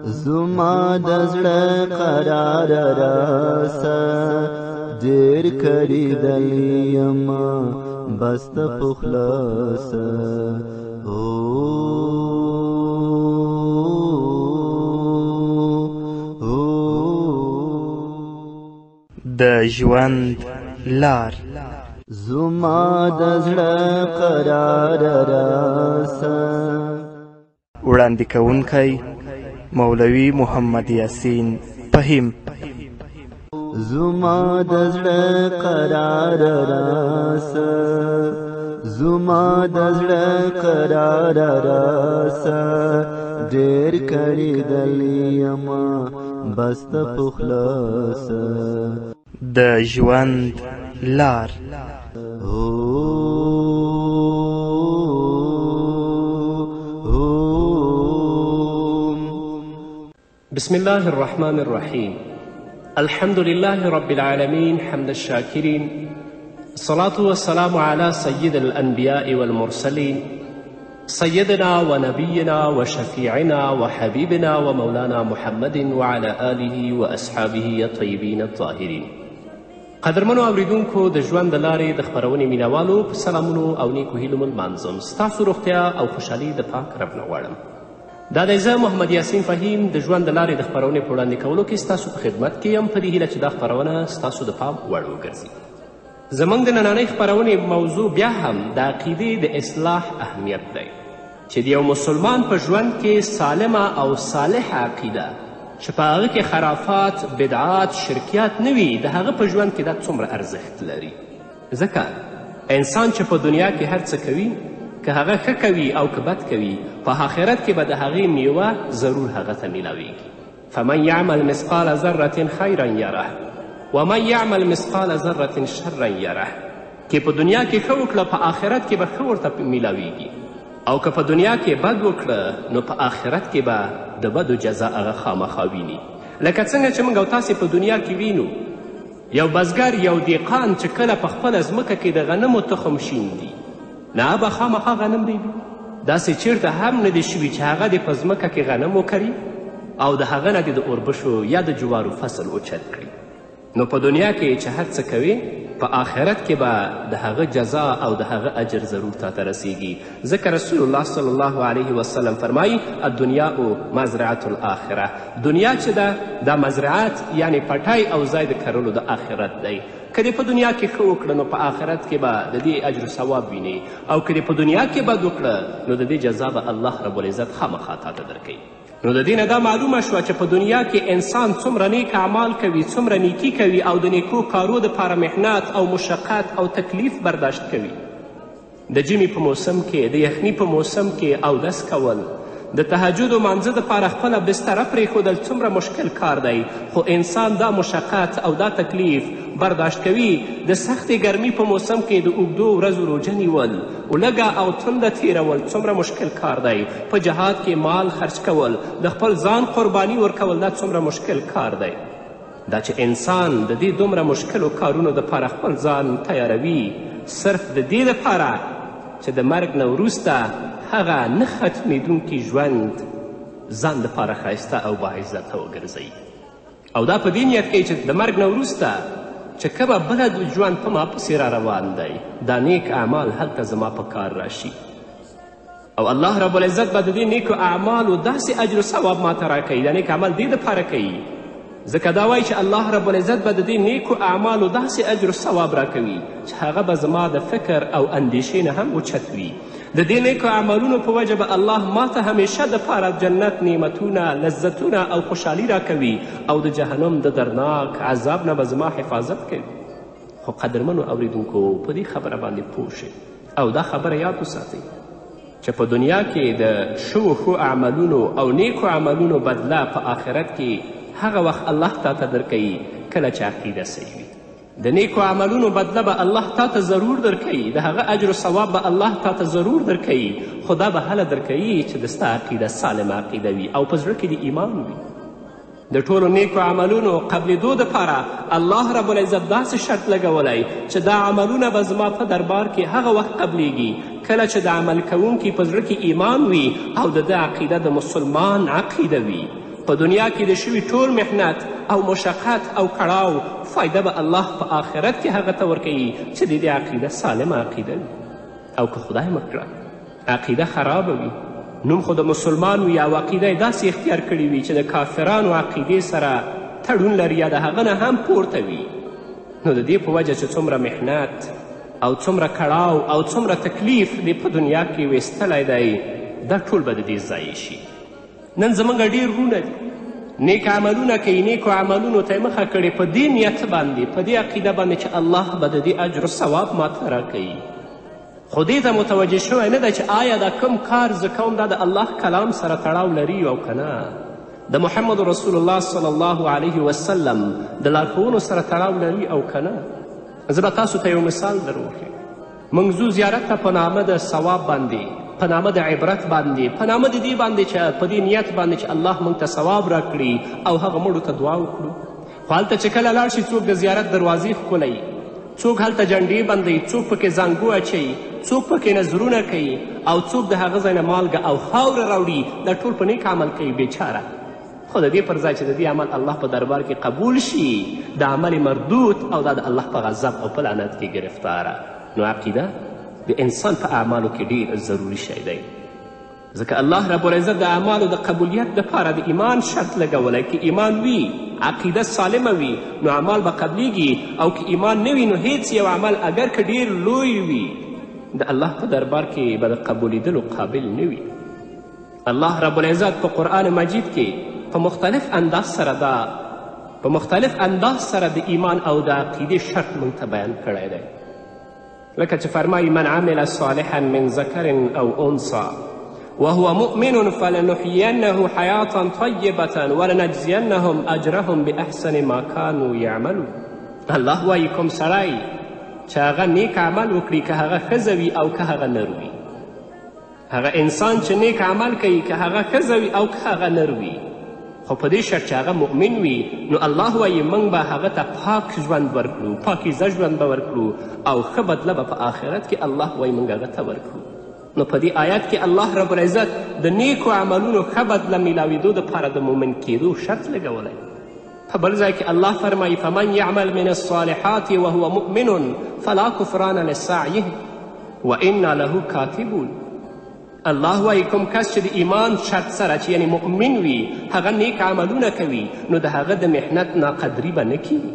زما د زړه قرار راسه ډېر کړي دی یما بس ته په خلاصه د ژوند لار زما د زړه قرار راسه وړاندې کوونکی مولوي محمد یاسین فهیم. زما د زړه قرار راسه زما د زړه قرار راسه ډېر کړي دی یما بس ته په خلاصه د ژوند لار بسم الله الرحمن الرحيم. الحمد لله رب العالمين حمد الشاكرين، الصلاة والسلام على سيد الأنبياء والمرسلين سيدنا ونبينا وشفيعنا وحبيبنا ومولانا محمد وعلى آله وأصحابه الطيبين الطاهرين. قدرمنو اوریدونکو د ژوند د لارې د خپرونې مینوالو په سلامونو او نیکو هیلو مو لمانځم. ستاسو روغتیا او خوشحالي د پاک رب نه غواړم. دا دی زه محمد یاسین فهیم د ژوند د لارې د خپرونې په وړاندې کولو کې ستاسو په خدمت کې یم په دې هیله چې دا خپرونه ستاسو د پام وړ وګرځي. زموږ د نننۍ خپرونې موضوع بیا هم د عقیدې د اصلاح اهمیت دی چې د یو مسلمان په ژوند کې سالمه او صالحه عقیده چې په هغه کې خرافات، بدعات، شرکیات نه وي د هغه په ژوند کې دا څومره ارزښت لري. ځکه انسان چې په دنیا کې هر څه کوي که هغه ښه کوي او که بد کوي په آخرت کې به د هغې میوه ضرور هغه ته میلاویږي. فمن یعمل مثقال ذرة خیرا یره ومن یعمل مثقال ذرة شرا یره. که په دنیا کې ښه وکړه په آخرت کې به ښه ورته میلاویږي او که په دنیا کې بد وکړه نو په آخرت کې به د بدو جزا هغه خامخا ویني. لکه څنګه چې موږ او تاسې په دنیا کې وینو یو بزګر یو دیقان چې کله په خپله ځمکه کې د غنمو تخم شیندي نه به خامخا غنم ریبي. داسې چیرته هم نه دی شوي چې هغه دې په ځمکه کې غنم وکري او د هغه نه دې د اوربشو یا د جوارو فصل اوچت کړي. نو په دنیا کې چې هر څه کوي په آخرت کې به د هغه جزا او د هغه اجر ضرور تاته رسیږي. ځکه رسول الله صلی الله علیه وسلم فرمایي الدنیا مزرعة الآخره. دنیا چې ده دا مزرعت یعنی پټی او ځای د کرلو د آخرت دی. که دې په دنیا کې ښه وکړه نو په آخرت کې به د دې اجر و ثواب وینې او که دې په دنیا کې بد وکړه نو د دې جزا به الله رب العزت خامخا تاته درکوي. نو د دې نه دا معلومه شوه چې په دنیا کې انسان څومره نیک اعمال کوي، څومره نیکي کوي او د نیکو کارو دپاره محنت او مشقت او تکلیف برداشت کوي. د ژمي په موسم کې، د یخني په موسم کې اودس کول، د تهجد و مانځه دپاره خپله بستره پرېښودل څومره مشکل کار دی، خو انسان دا مشقت او دا تکلیف برداشت کوي. د سختې ګرمي په موسم کې د اوږدو ورځو روژه نیول، لږه او تنده تیرول څومره مشکل کار دی. په جهاد کې مال خرج کول، د خپل ځان قرباني ورکول دا څومره مشکل کار دی. دا چې انسان د دې دومره مشکلو کارونو دپاره خپل ځان تیاروي صرف د دې دپاره چې د مرګ نه وروسته هغه نه ختمیدونکي ژوند ځان دپاره ښایسته او باعزته وګرځوي او دا په دې نیت کوي چې د مرګ نه وروسته چې کبه بله ژوند په ما پسې را روان دی دا نیک اعمال هلته زما په کار راشي او الله رب العزت به د دې نیکو اعمالو داسې اجر و ثواب ماته راکوي. دا نیک عمل دې دپاره کوي ځکه دا وایي چې الله رب العزت به د دې نیکو اعمالو داسې اجر و ثواب راکوي چې هغه به زما د فکر او اندیشې نه هم اوچت وي. د دې نیکو اعمالونو په وجه به الله ماته همیشه دپاره جنت نعمتونه، لذتونه او خوشحالي راکوي او د جهنم د درناک عذاب نه به زما حفاظت کوي. خو قدرمنو اوریدونکو په دې خبره باندې پوه شئ او دا خبره یاد وساتئ چې په دنیا کې د ښو اعمالونو او نیکو اعمالونو بدله په آخرت کې هغه وخت الله تاته درکوي کله چې عقیده صحیح وي. د نیکو عملونو بدله به الله تاته ضرور درکوي، د هغه اجر و ثواب به الله تاته ضرور درکوي، خو دا به هله درکوي چې د ستا عقیده سالمه عقیده وي او په زړه کې د ایمان وي. د ټولو نیکو عملونو قبلېدو دپاره الله رب العزت داسې شرط لګولی چې دا عملونه به زما په دربار کې هغه وخت قبلیږي کله چې د عمل کوونکي په زړه کې ایمان وي او د ده عقیده د مسلمان عقیده وي. په دنیا کې د شوي ټول محنت او مشقت او کړاو فایده به الله په آخرت کې هغه ته ورکوي چې د دې عقیده سالمه عقیده وي. او که خدای مه کړه عقیده خرابه وي، نوم خو د مسلمان وي او عقیده یې داسې اختیار کړې وي چې د کافرانو عقیدې سره تړون لري یا د هغه نه هم پورته وي، نو د دې په وجه چې څومره محنت او څومره کړاو او څومره تکلیف دې په دنیا کې ویستلی دی، دا ټول به د دې ضایع شي. نن زموږ ډېر وروڼه دي نیک عملونه کوي، نیکو عملونو ته یې مخه کړې په دې نیت باندې، په دې عقیده باندې چې الله به د دې اجر و ثواب ماته راکوي، خو دې ته متوجه شوی نه ده چې آیا دا کم کار زه کوم دا د الله کلام سره تړاو لري او که نه، د محمد رسول الله صلی الله علیه وسلم د لارښوونو سره تړاو لري او که نه. زه به تاسو ته یو مثال در وښیم. موږ ځو زیارت ته په نامه د ثواب باندې، په نامه د عبرت باندې، په نامه د دې باندې چې په دې نیت باندې چې الله موږ ته ثواب راکړي او هغه مړو ته دعا وکړو. خو هلته چې کله لاړ شي څوک د زیارت دروازې ښکلوي، څوک هلته جنډې بندوي، څوک پکې زنګو اچوي، څوک پکې نظرونه کوي او څوک د هغه ځای نه مالګه او خاوره راوړي، دا ټول په نیک عمل کوي بیچاره. خو د دې پر ځای چې د دې عمل الله په دربار کې قبول شي، د عمل مردود او دا د الله په غضب او په لعنت کې گرفتاره. نو عقیده د انسان په اعمالو کې ډېر ضروري شی دی، ځکه الله رب العزت د اعمالو د قبولیت دپاره د ایمان شرط لګولی. که ایمان وي، عقیده سالمه وي، نو اعمال به قبلیږي، او که ایمان نه وي نو هیڅ یو عمل اگر که ډېر لوی وي د الله په دربار کې به د قبولیدلو قابل نه وي. الله رب العزت په قرآن مجید کې په مختلف انداز سره د ایمان او د عقیدې شرط موږ ته بیان کړی دی. لکه چې فرمایي من عمل صالحا من ذکر او انثى وهو مؤمن فلنحيينه حیاة طیبة ولنجزینهم اجرهم باحسن ما كانوا یعملون. الله وایي کوم سړی چې هغه نیک عمل وکړي، که هغه ښځه وي او که هغه نر وي، هغه انسان چې نیک عمل کوي که هغه ښځه وي او که هغه نر وي، خو په دې شرط چې هغه مؤمن وي، نو الله وایي موږ به هغه ته پاک ژوند ورکړو، پاکیزه ژوند به ورکړو او ښه بدله به په آخرت کې الله وایي موږ هغه ته ورکړو. نو په دې آیات کې الله رب العزت د نیکو عملونو ښه بدله میلاویدو دپاره د مؤمن کېدو شرط لګولی. په بل ځای کې الله فرمایي فمن یعمل من الصالحات وهو مؤمن فلا کفران لسعیه وانا له کاتبون. الله وایي کوم کس چې د ایمان شرط سره چې یعنی مؤمن وي هغه نیک عملونه کوي، نو د هغه د محنت ناقدري به نه کیږي.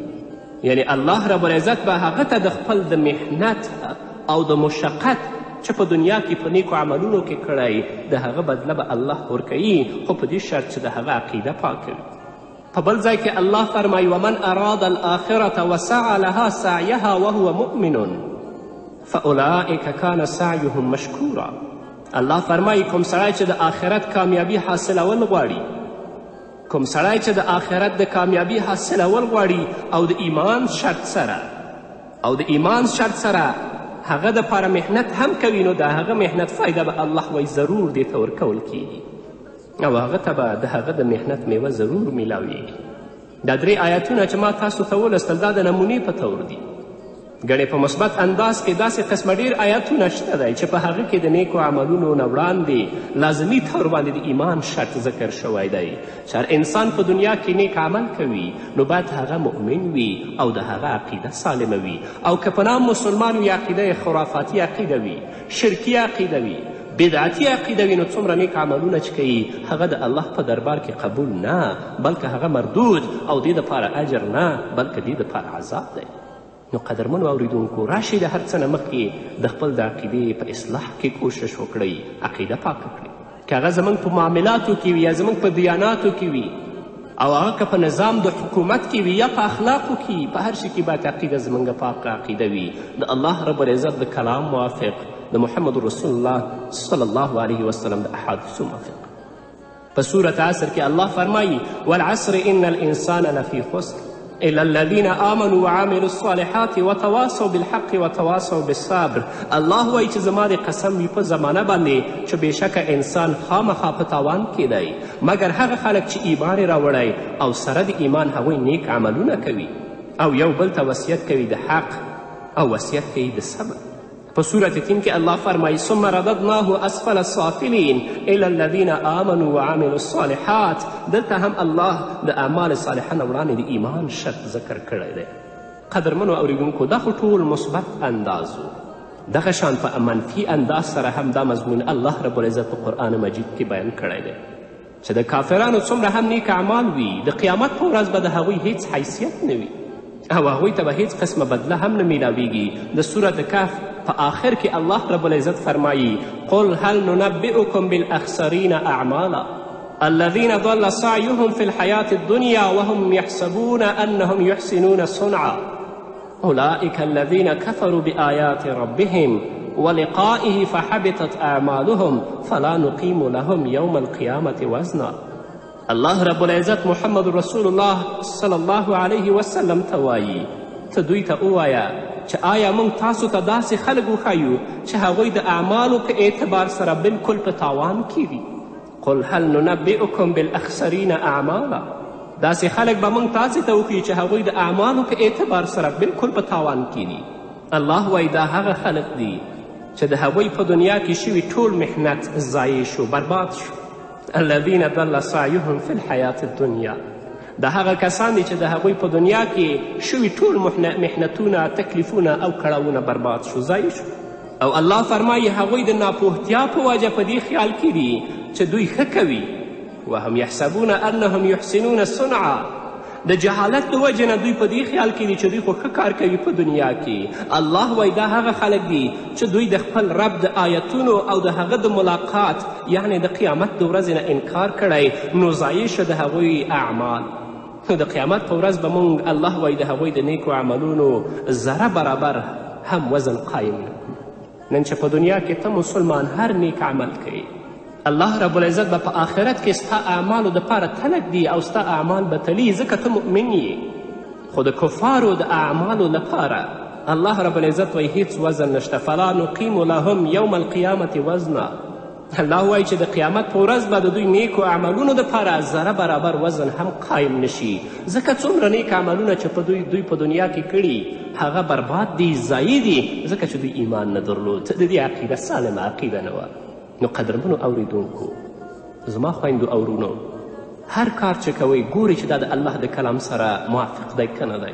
یعنی الله رب العزت به هغه ته د خپل د محنت او د مشقت چې په دنیا کې په نیکو عملونو کې کړی د هغه بدله به الله ورکوي، خو په دې شرط چې د هغه عقیده پاکه وي. په بل ځای کې الله فرمایي ومن اراد الآخرة وسعى لها سعیها وهو مؤمن فاولئک کان سعیهم مشکورا. الله فرمایي کوم سړی چې د آخرت کامیابي حاصلول غواړي، کوم سړی چې د آخرت د کامیابي حاصلول غواړي او د ایمان شرط سره هغه دپاره محنت هم کوي، نو د هغه محنت فایده به الله وایي ضرور دې ته ورکول کیږي او هغه ته به د هغه د محنت میوه ضرور میلاویږي. دا 3 آیتونه چې ما تاسو ته ولوستل دا د نمونې په طور دي. ګڼې په مثبت انداز کې داسې قسمه ډېر آیتونه شته دی چې په هغه کې د نیکو عملونو نه وړاندې لازمي طور باندې د ایمان شرط ذکر شوی دی چې هر انسان په دنیا کې نیک عمل کوي نو باید هغه مؤمن وي او د هغه عقیده سالمه وي، او که په نام مسلمان وي عقیده خرافاتي عقیده وي، شرکي عقیده وي، بدعتي عقیده وي، نو څومره نیک عملونه چې کوي هغه د الله په دربار کې قبول نه، بلکې هغه مردود او دې دپاره اجر نه بلکې دې دپاره عذاب دی. نو قدرمنو اوریدونکو راشئ د هر څه نه مخکې د خپل د عقیدې په اصلاح کې کوشش وکړئ، عقیده پاکه کړئ. که هغه زموږ په معاملاتو کې وي یا زموږ په دیاناتو کې وي او هغه که په نظام د حکومت کې وي یا په اخلاقو کې، په هر شي کې باید عقیده زموږ پاکه عقیده وي، د الله رب العزت د کلام موافق، د محمد رسول الله صلی الله علیه وسلم د احادیثو موافق. په سورة عصر کې الله فرمایي والعصر ان الانسان لفی خسر الا الذين آمنوا وعملوا الصالحات وتواصوا بالحق وتواصوا بالصبر. الله وایي چې زما د قسم وي په زمانه باندې چې بېشکه انسان خامخا په تاوان کې دی مګر هغه خلک چې ایمان یې راوړی او سره د ایمان هغوی نیک عملونه کوي او یو بل ته وصیت کوي د حق او وصیت کوي د صبر. په سورة تین کې الله فرمایي ثم رددناه اسفل السافلین الی الذین آمنوا وعملوا الصالحات. دلته هم الله د اعمال صالحه نه وړاندې د ایمان شرط ذکر کړی دی. قدرمنو اوریدونکو دا خو ټول مثبت انداز و. دغه شان په منفي انداز سره هم دا مضمون الله رب العزت په قرآن مجید کې بیان کړی دی چې د کافرانو څومره هم نیک اعمال وي د قیامت په ورځ به د هغوی هیڅ حیثیت نه وي او هغوی ته به هیڅ قسمه بدله هم نه میلاویږي. د سورة کهف په آخر کې الله رب العزت فرمایي قل هل ننبئکم بالاخسرین اعمالا الذین ضل سعیهم فی الحیاة الدنیا وهم یحسبون انهم یحسنون صنعا اولئک الذین کفروا بآیات ربهم ولقائه فحبطت اعمالهم فلا نقیم لهم یوم القیامة وزنا. الله رب العزت محمد رسول الله صلی الله علیه وسلم ته وایي ته دوی ته ووایه چې آیا موږ تاسو ته داسې خلک وښیو چې هغوی د اعمالو په اعتبار سره بالکل په تاوان کې وي. قل هل ننبئکم بالاخسرین اعمالا. داسې خلک به موږ تاسې ته وښیو چې هغوی د اعمالو په اعتبار سره بالکل په تاوان کې دي. الله وایي دا هغه خلک دي چې د هغوی په دنیا کې شوي ټول محنت ضایع شو، برباد شو. الذین ضل سعیهم فی الحیاة الدنیا. دا هغه کسان دي چې د هغوی په دنیا کې شوي ټول محنتونه، تکلیفونه او کړاوونه برباد شو، ضایع شو. او الله فرمایي هغوی د ناپوهتیا په وجه په دې خیال کې دي چې دوی ښه کوي. وهم یحسبون انهم یحسنون صنعا. د جهالت د وجې نه دوی په دې خیال کې دي چې دوی خو ښه کار کوي په دنیا کې. الله وایي دا هغه خلک دي چې دوی د خپل رب د آیتونو او د هغه د ملاقات یعنې د قیامت د ورځې نه انکار کړی نو ضایع شه د هغوی اعمال. نو د قیامت په ورځ به موږ الله وایي د هغوی د نیکو عملونو ذره برابر هم وزن قایم نه کړو. نن چې په دنیا کې ته مسلمان هر نیک عمل کوي الله رب العزت به په آخرت کې ستا اعمالو دپاره تلک دي او ستا اعمال به تلي ځکه ته مؤمن یې. خو د کفارو د اعمالو لپاره الله رب العزت وایي هیڅ وزن نشته. فلا نقیم لهم یوم القیامة وزنا. الله وایي چې د قیامت په ورځ به د دوی نیکو عملونو دپاره ذره برابر وزن هم قایم نشي ځکه څومره نیک عملونه چې په دوی په دنیا کې کړي هغه برباد دي، ضایع دي ځکه چې دوی ایمان نه درلود. د دې عقیده سالمه عقیده نه وه. نو قدرمنو اوریدونکو زما خویندو او ورونو هر کار چې کوئ ګورئ چې دا د الله د کلام سره موافق دی که نه دی.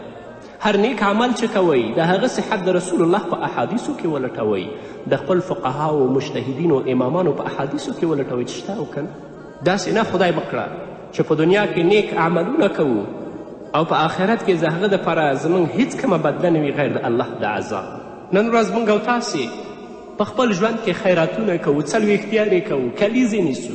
هر نیک عمل چې کوئ د هغه صحت د رسول الله په احادیثو کې ولټوئ، د خپل فقهاو مجتهدینو امامانو په احادیثو کې ولټوئ چې شته او که نه. داسې نه خدای وکړه چې په دنیا کې نیک عملونه کوو او په آخرت کې د هغه دپاره زموږ هیڅ کومه بدله نه وي غیر د الله د عذاب. نن ورځ موږ او تاسې په خپل ژوند کې خیراتونه کوو، څلوېښتیانې کوو، کلیزې نیسو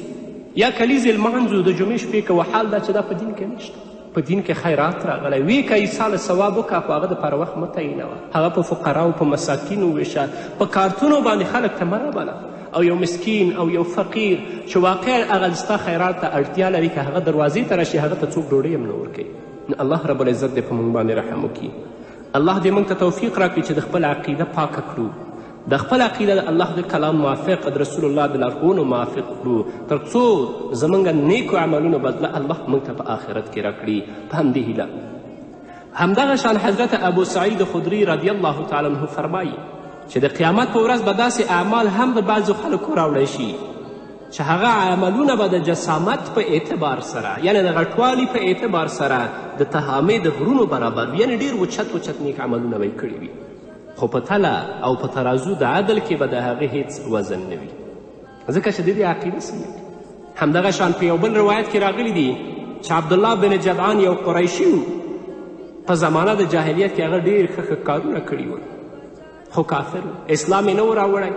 یا کلیزې لمانځو، د جمعې شپې کوو. حال دا چې دا په دین کې نشته. په دین کې خیرات راغلی وی که ایساله ثواب وکړه خو هغه دپاره وخت مه تعینوه. هغه په فقراو په مساکینو ویشه، په کارتونو باندې خلک ته مه رابله. او یو مسکین او یو فقیر چې واقعا هغه ستا خیرات ته اړتیا لري که هغه دروازې ته راشي هغه ته څوک ډوډۍ هم نه ورکوي. الله رب العزت دې په موږ باندې رحم وکړي. الله دې موږ ته توفیق راکړي چې د خپل عقیده پاکه کړو، د خپل عقیده د الله د کلام موافق، د رسول الله د لارښوونو موافق کړو تر څو زموږ نیکو عملونو بدله الله موږ ته په آخرت کې راکړي. په همدې هیله همدغه شان حضرت ابو سعید خدري رضی الله تعالی عنه فرمایي چې د قیامت په ورځ به داسې اعمال هم د بعضو خلکو راوړی شي چې هغه عملونه به د جسامت په اعتبار سره یعنې د غټوالي په اعتبار سره د تهامې د غرونو برابر وي، یعنې ډېر اوچت نیک عملونه به یې کړي وي. خو په تله او په ترازو د عدل کې به د هغې هیڅ وزن نه وي ځکه چې د دې عقیده سمه. همدغه شان په یو بل روایت کې راغلی دي چې عبدالله بن جدعان یو قریشي و. په زمانه د جاهلیت کې هغه ډېر ښه کارونه کړي ول خو کافر و، اسلام یې نه و راوړی.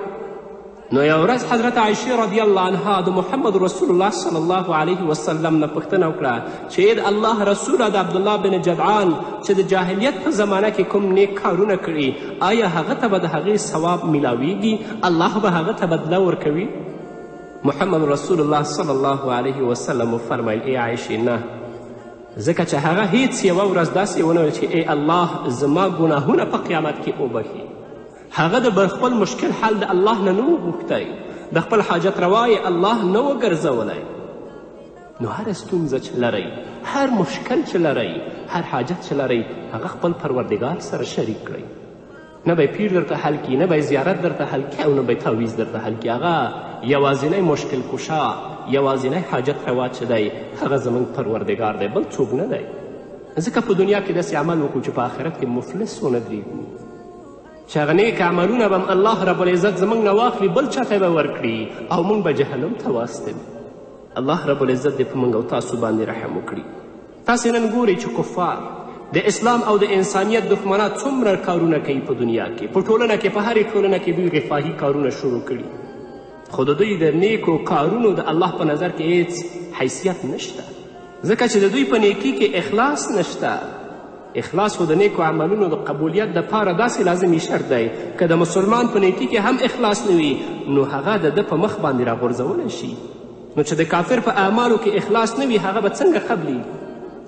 نو یو ورځ حضرت عایشې رضی الله عنها د محمد رسول الله صلی الله علیه وسلم نه پوښتنه وکړه چې ای د الله رسوله د عبدالله بن جدعان چې د جاهلیت په زمانه کې کوم نیک کارونه کړي آیا هغه ته به د هغې ثواب میلاویږي؟ الله به هغه ته بدله ورکوي؟ محمد رسول الله صلی الله علیه وسلم وفرمیل ای عایشې نه، ځکه چې هغه هیڅ یوه ورځ داسې ونه ویل چې ای الله زما ګناهونه په قیامت کې وبخي. هغه د خپل مشکل حل د الله نه نه و غوښتی، د خپل حاجت روا یې الله نه و ګرځولی. نو هر ستونزه چې لرئ، هر مشکل چې لرئ، هر حاجت چې لرئ هغه خپل پروردګار سره شریک کړئ. نه به پیر درته حل کړي، نه به زیارت درته حل کړي او نه به تعویض درته حل کړي. هغه یوازینی مشکل کشا، یوازینی حاجت روا چې دی هغه زموږ پروردګار دی، بل څوک نه دی. ځکه په دنیا کې داسې عمل وکړو چې په آخرت کې مفلس ونه درېږو، چې هغه نیک عملونه به الله رب العزت زموږ نه واخلي، بل چاته به ورکړي او موږ به جهنم ته واستوي. الله رب العزت دې په موږ او تاسو باندې رحم وکړي. تاسې نن ګورئ چې کفار د اسلام او د انسانیت دښمنان څومره کارونه کوي په دنیا کې. په ټولنه کې، په هرې ټولنه کې دوی رفاهي کارونه شروع کړي، خو د دوی د نیکو کارونو د الله په نظر کې هیڅ حیثیت نشته، ځکه چې د دوی په نیکي کې اخلاص نشته. اخلاص خو د نیکو عملونو د قبولیت دپاره داسې لازمي شرط دی، که د مسلمان په نیکي کې هم اخلاص نه وي نو هغه د ده په مخ باندې راغورځولی شي. نو چې د کافر په اعمالو کې اخلاص نه وي هغه به څنګه قبلیږي؟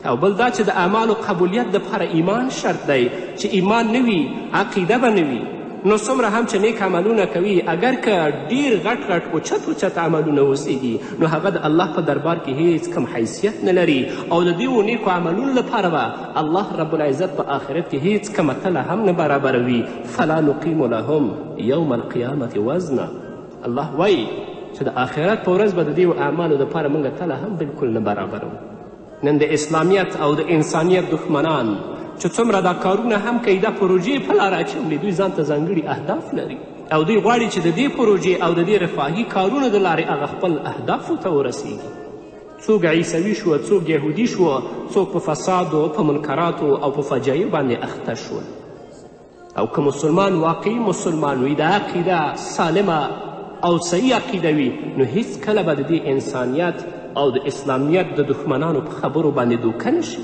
او بل دا چې د اعمالو قبولیت دپاره ایمان شرط دی، چې ایمان نه وي عقیده به نه وي. نو څومره هم چې نیک عملونه کوي، اگر که ډیر غټ غټ اوچت عملونه اوسیږي نو هغه د الله په دربار کې هیڅ کم حیثیت نه لري، او د دې نیکو عملونو لپاره به الله رب العزت په آخرت کې هیڅ کمه تله هم نه برابروي. فلا نقیم لهم یوم القیامة وزنا. الله وایي چې د آخرت په ورځ به د دې اعمالو دپاره موږ تله هم بلکل نه برابرو. نن د اسلامیت او د انسانیت دښمنان چې څومره دا کارونه هم کوي، دا پروژې په لاره اچولي، دوی ځان ته ځانګړي اهداف لري او دوی غواړي چې د دې پروژې او د دې رفاهي کارونو د لارې هغه خپل اهدافو ته ورسیږي. څوک عیسوي شوه، څوک یهودي شوه، څوک په فسادو، په منکراتو او په فجایو باندې اخته شول. او که مسلمان واقعي مسلمان وي، د عقیده سالمه او صحیح عقیده وي، نو هیڅکله به د دې انسانیت او د اسلامیت د دښمنانو په خبرو باندې دوکه نشي.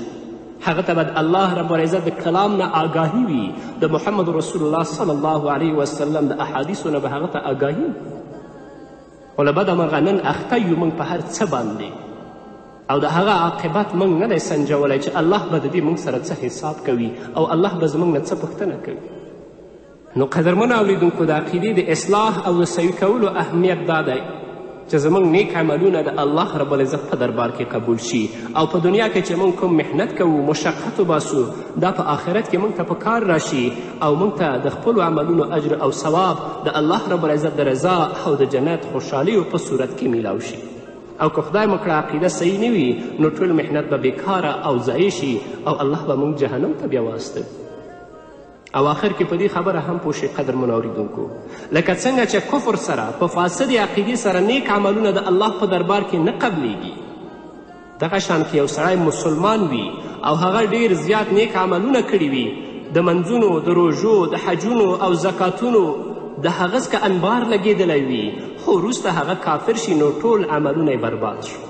هغه ته به الله رب العزت د کلام نه آګاهي وي، د محمد رسول الله صلی الله علیه وسلم د احادیثو نه به هغه ته آګاهي وي. خو له بده مرغه نن اخته یو موږ په هر څه باندې، او د هغه عاقبت موږ نه دی سنجولی چې الله به د دې موږ سره څه حساب کوي او الله به زموږ نه څه پوښتنه کوي. نو قدرمنو اوریدونکو، د عقیدې د اصلاح او د صحیح کولو اهمیت دا دی چې زموږ نیک عملونه د الله رب العزت په دربار کې قبول شي، او په دنیا کې چې موږ کوم محنت کوو، مشقت وباسو، دا په آخرت کې موږ ته په کار راشي او موږ ته د خپلو عملونو اجر او ثواب د الله رب العزت د رضا او د جنت خوشحالیو په صورت کې میلاو شي. او که خدای مو کړه عقیده صحیح نه وي نو ټول محنت به بیکاره او ضایع شي او الله به موږ جهنم ته بیا واستوي. او آخر کې په دې خبره هم پوه شئ قدرمنو اورېدونکو، لکه څنګه چې کفر سره په فاسدې عقیدې سره نیک عملونه د الله په دربار کې نه قبلیږي، دغه شان که یو سړی مسلمان وي او هغه ډیر زیات نیک عملونه کړي وي، د منځونو، د روژو، د حجونو او زکاتونو د هغه که انبار لګېدلی وي، خو وروسته هغه کافر شي نو ټول عملونه یې برباد شو.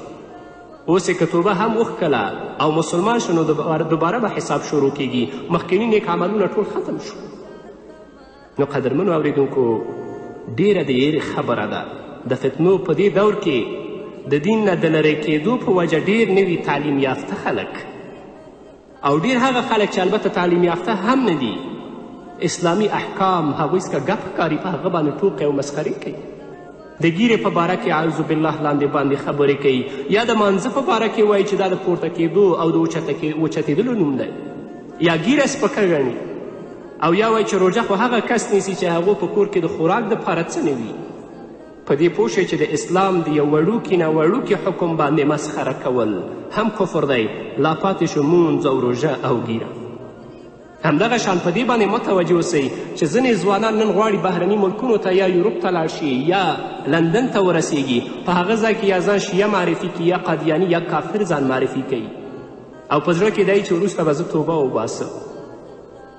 اوس یې که توبه هم وښکله او مسلمان شو نو دوباره به حساب شروع کیږي، مخکیني نیک عملونه ټول ختم شو. نو قدرمنو اوریدونکو، ډیره د یېرې خبره ده د فتنو په دې دور کې د دین نه د لرې کېدو په وجه ډیر نوي تعلیم یافته خلک او ډیر هغه خلک چې البته تعلیم یافته هم نه دي، اسلامي احکام هغوی څخه ګپ ښکاري، په هغه باندې ټوکې او مسخرې کوي. د ګیرې په باره کې اعوذ بالله لاندې باندې خبرې کوي، یا د مانځه په باره کې وایي چې دا د پورته کېدو او د اوچتېدلو نوم دی، یا ګیره سپکه ګڼي، او یا وایي چې روژه خو هغه کس نیسي چې هغو په کور کې د خوراک دپاره څه نه وي. په دې پوه شئ چې د اسلام د یو وړوکي نه وړوکي حکم باندې مسخره کول هم کفر دی، لا پاتې شو مونځ او روژه او ګیره. همدغه شان په دې باندې متوجه اوسئ چې ځینې ځوانان نن غواړي بهرني ملکونو ته یا یوروپ ته لاړ شي یا لندن ته ورسیږي، په هغه ځای کې یا ځان شیعه معرفي کړي یا قادیاني یا کافر ځان معرفي کوي، او په زړه کې دی چې وروسته به زه توبه وباسم.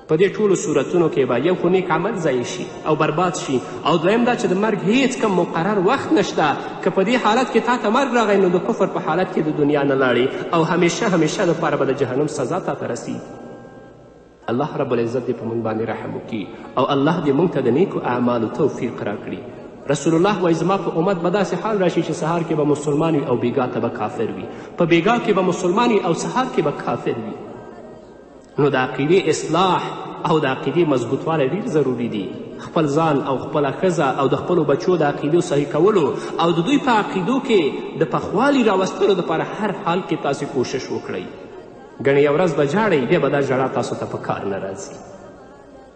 په دې ټولو صورتونو کې به یو خو نیک عمل ضایع شي او برباد شي، او دویم دا چې د مرګ هیڅ کم مقرر وخت نشته. که په دې حالت کې تا ته مرګ راغی نو د کفر په حالت کې د دنیا نه لاړې او همیشه دپاره به د جهنم سزا تا ته رسیږي. الله رب العزت دې په موږ باندې رحم وکړي او الله دې موږ ته د نیکو اعمالو توفیق راکړي. رسول الله وایي زما په امت به داسې حال راشي چې سهار کې به مسلمان وي او بیګا ته به کافر وي، په بیګا کې به مسلمان وي او سهار کې به کافر وي. نو د عقیدې اصلاح او د عقیدې مضبوطوالی ډېر ضروري دي. خپل ځان او خپله ښځه او د خپلو بچو د عقیدو صحیح کولو او د دوی په عقیدو کې د پخوالي راوستلو دپاره هر حال کې تاسې کوشش وکړئ. ګڼې یو ورځ به ژاړئ، بیا به دا ژړا تاسو ته په کار نه راځي.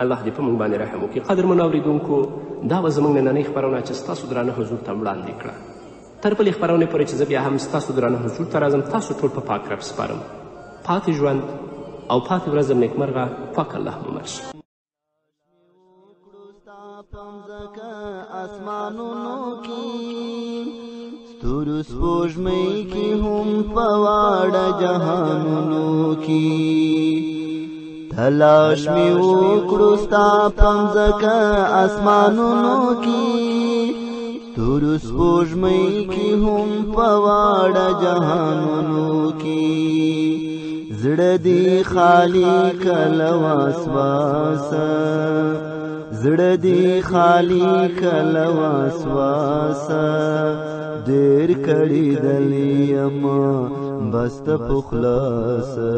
الله دې په موږ باندې رحم وکړي. قدرمنو اورېدونکو، دا به زموږ نننۍ خپرونه چې ستاسو درانه حضور ته وړاندې کړه. تر بلې خپرونې پورې چې زه بیا هم ستاسو درانه حضور ته راځم، تاسو ټول په پاک رب سپارم. پاتې ژوند او پاتې ورځ نیکمرغه. پاک الله مو مل شي. اسمانونو کی ستورو سپوږمۍ کی هم په واړه جهانونو کی تلاش می وکړو ستا په مځکه اسمانونو کی ستورو سپوږمۍ کی هم په واړه جهانونو کی زړه دی خالی کله وسواسه زړه دی خالی کله وسواسه ډېر کړي دلې یم بس ته په خلاصه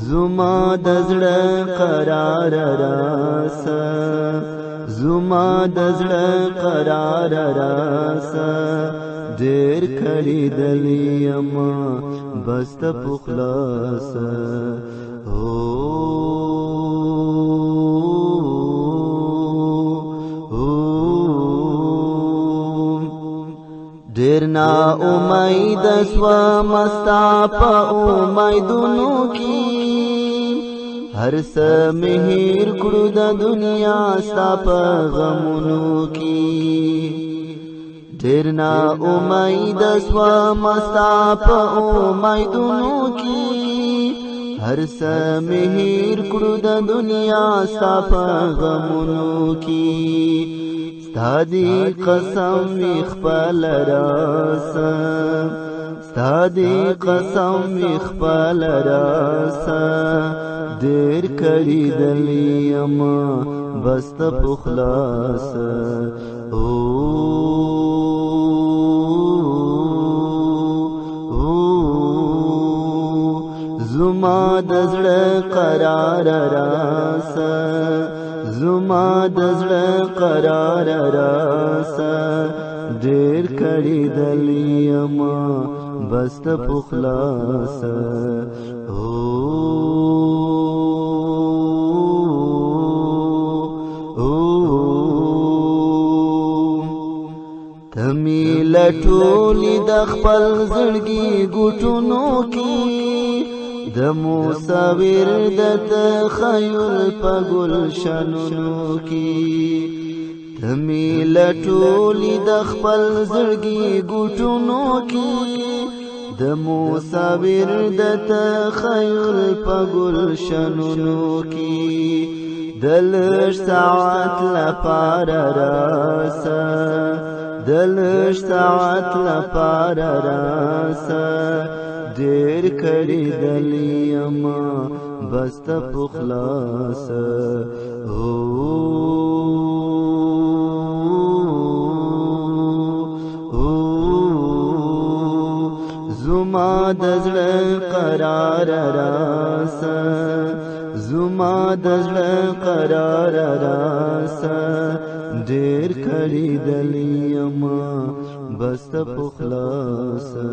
زما د زړه قرار راسه زما د زړه قرار راسه ډېر کړي دلې یم بس ته په خلاصه ډېر نا امید سوم ستا په امیدونو کې هر څه مې هېر کړو د دنیا ستا په غمونو کې ډېر نا امید سوم ستا په امیدونو کې هر څه مې هېر کړو د دنیا ستا په غمونو کې ستا دی قسم وي خپل راسه ستا دی قسم وي خپل راسه ډېر کړي دلې یم بس ته په خلاصه زما د زړه قرار راسه زما د زړه قرار راسه ډېر کړي دلې یم بس ته په خلاصه ته مې لټولې د خپل زړګي ګوټونو کې د مصور د تخیل په ګلشنونو کې ته مې لټولې د خپل زړګي ګوټونو کې د مصور د تخیل په ګلشنونو کې د لږ ساعت لپاره راسه د لږ ساعت لپاره راسه ډېر کړي دلې یم بس ته په خلاصه زما د زړه قرار راسه زما د زړه قرار راسه ډېر کړي دلې یم بس ته په خلاصه